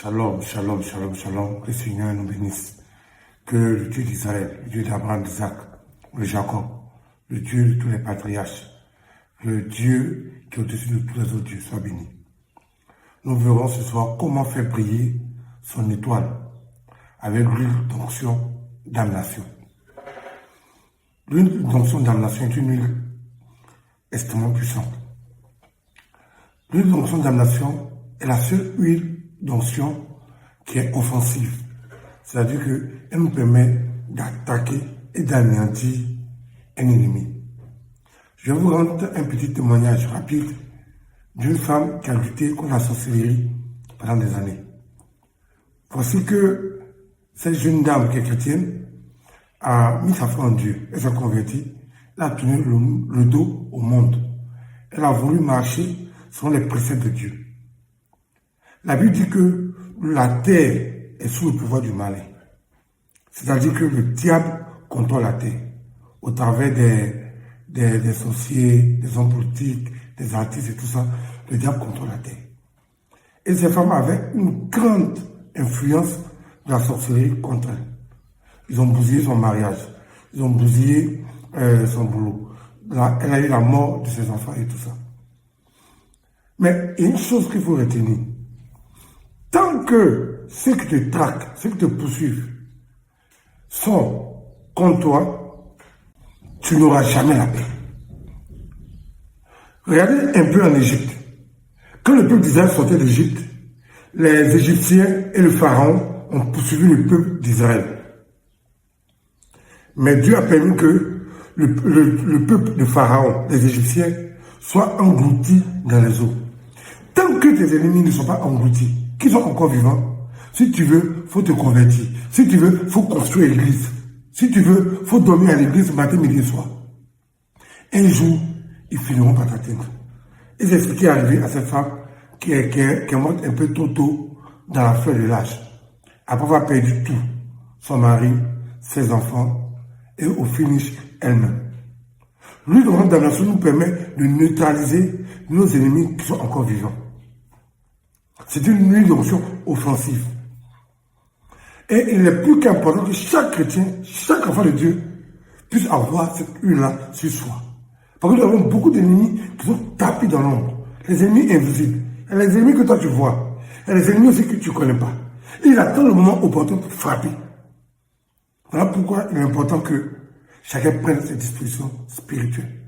Shalom, shalom, shalom, shalom. Que le Seigneur nous bénisse. Que le Dieu d'Israël, le Dieu d'Abraham, d'Isaac, de Jacob, le Dieu de tous les patriarches, le Dieu qui est au-dessus de tous les autres dieux, soit béni. Nous verrons ce soir comment faire briller son étoile avec l'huile d'onction damnation. L'huile d'onction damnation est une huile extrêmement puissante. L'huile d'onction damnation est la seule huile d'onction qui est offensive. C'est-à-dire qu'elle nous permet d'attaquer et d'anéantir un ennemi. Je vais vous rendre un petit témoignage rapide d'une femme qui a lutté contre la sorcellerie pendant des années. Voici que cette jeune dame qui est chrétienne a mis sa foi en Dieu. Elle s'est convertie. Elle a tenu le dos au monde. Elle a voulu marcher selon les préceptes de Dieu. La Bible dit que la terre est sous le pouvoir du malin. C'est-à-dire que le diable contrôle la terre au travers des sorciers, des hommes politiques, des artistes et tout ça. Le diable contrôle la terre. Et ces femmes avaient une grande influence de la sorcellerie contre elle. Ils ont bousillé son mariage. Ils ont bousillé son boulot. Elle a eu la mort de ses enfants et tout ça. Mais il y a une chose qu'il faut retenir. Tant que ceux qui te traquent, ceux qui te poursuivent, sont contre toi, tu n'auras jamais la paix. Regardez un peu en Égypte. Quand le peuple d'Israël sortait d'Égypte, les Égyptiens et le Pharaon ont poursuivi le peuple d'Israël. Mais Dieu a permis que le peuple de Pharaon, les Égyptiens, soit englouti dans les eaux. Tant que tes ennemis ne sont pas engloutis, qu'ils sont encore vivants, si tu veux, il faut te convertir. Si tu veux, il faut construire l'église. Si tu veux, il faut dormir à l'église matin, midi et soir. Un jour, ils finiront par t'atteindre. Et c'est ce qui est arrivé à cette femme qui est morte un peu tôt dans la fleur de l'âge. Après avoir perdu tout, son mari, ses enfants, et au finish, elle-même. L'huile de damnation nous permet de neutraliser nos ennemis qui sont encore vivants. C'est une huile d'onction offensive. Et il est plus qu'important que chaque chrétien, chaque enfant de Dieu, puisse avoir cette huile-là sur soi. Parce que nous avons beaucoup d'ennemis qui sont tapis dans l'ombre. Les ennemis invisibles. Et les ennemis que toi tu vois. Et les ennemis aussi que tu ne connais pas. Et il attend le moment opportun pour frapper. Voilà pourquoi il est important que chacun prenne ses dispositions spirituelles.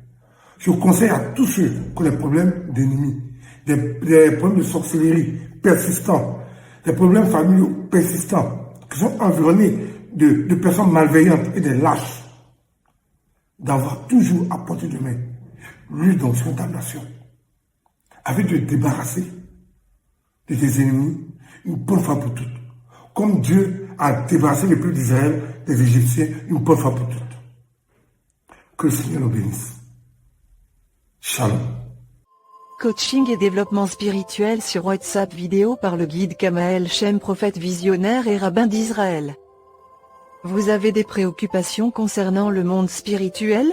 Je conseille à tous ceux qui ont des problèmes d'ennemis, des problèmes de sorcellerie persistants, des problèmes familiaux persistants, qui sont environnés de personnes malveillantes et des lâches, d'avoir toujours à portée de main l'huile d'onction damnation, afin de te débarrasser de tes ennemis une bonne fois pour toutes, comme Dieu a débarrassé le peuple d'Israël des Égyptiens une bonne fois pour toutes. Que le Seigneur nous bénisse. Shalom. Coaching et développement spirituel sur WhatsApp vidéo par le guide Kamael Shem, prophète visionnaire et rabbin d'Israël. Vous avez des préoccupations concernant le monde spirituel?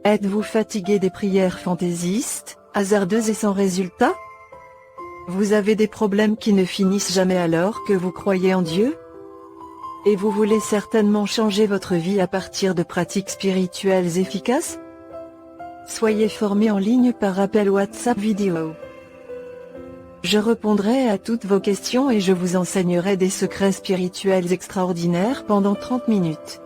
Êtes-vous fatigué des prières fantaisistes, hasardeuses et sans résultat? Vous avez des problèmes qui ne finissent jamais alors que vous croyez en Dieu? Et vous voulez certainement changer votre vie à partir de pratiques spirituelles efficaces? Soyez formé en ligne par appel WhatsApp vidéo. Je répondrai à toutes vos questions et je vous enseignerai des secrets spirituels extraordinaires pendant 30 minutes.